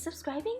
subscribing?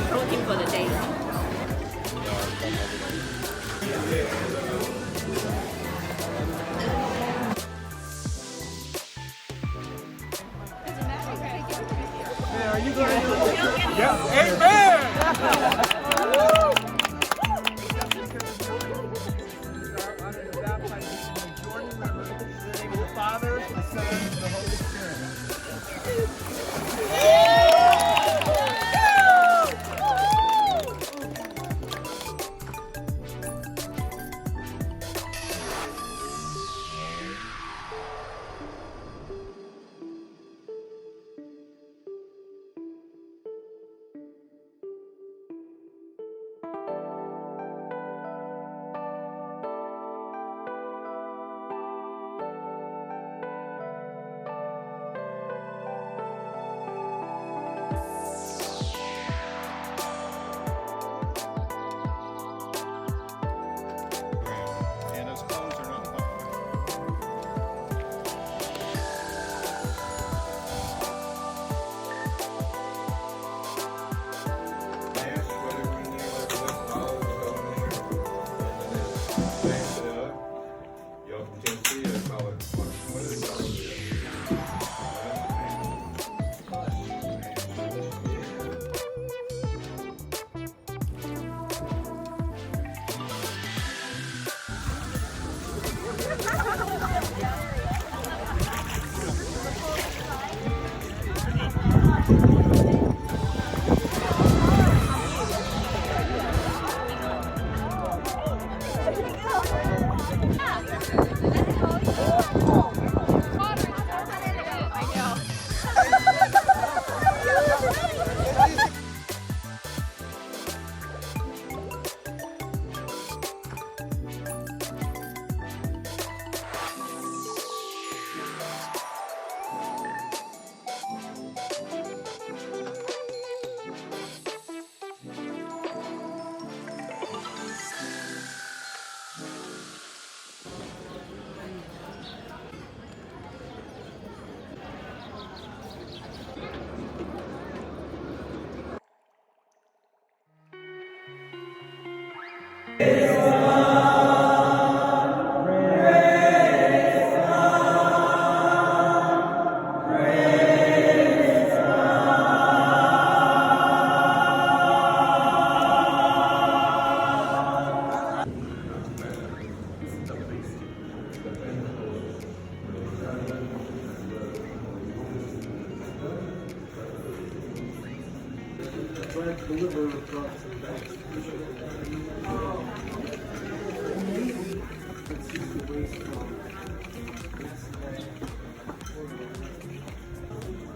Protein for the day. Yeah, are you going to? Yeah, amen! Father, the Son, and the Holy Spirit.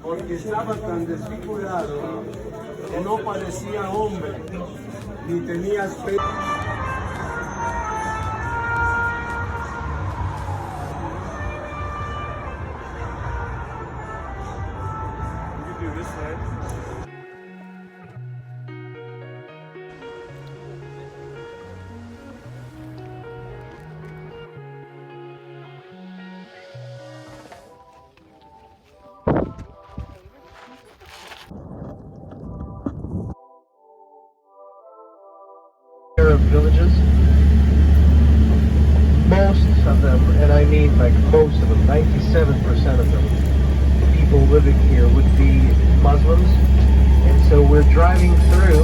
Porque estaba tan desfigurado que no parecía hombre, ni tenía aspecto. You do this side. Arab villages. Most of them, and I mean like most of them, 97% of them, people living here would be Muslims. And so we're driving through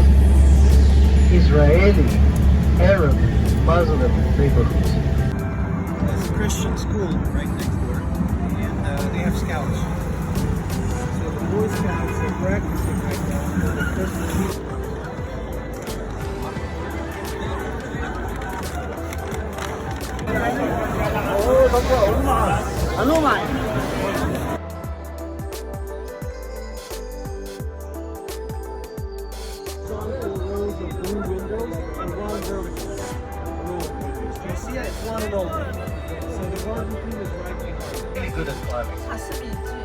Israeli, Arab, Muslim neighborhoods. There's a Christian school right next door, and they have scouts. So the Boy Scouts are practicing right now for the Christmas season. See, it's one and over. So the barbecue is right behind. Really good at climbing. 가슴이 있지.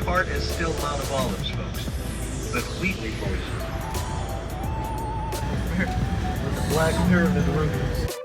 Part is still Mount of Olives, folks. But Wheatley Boys. Where the Black Pyramid ruins.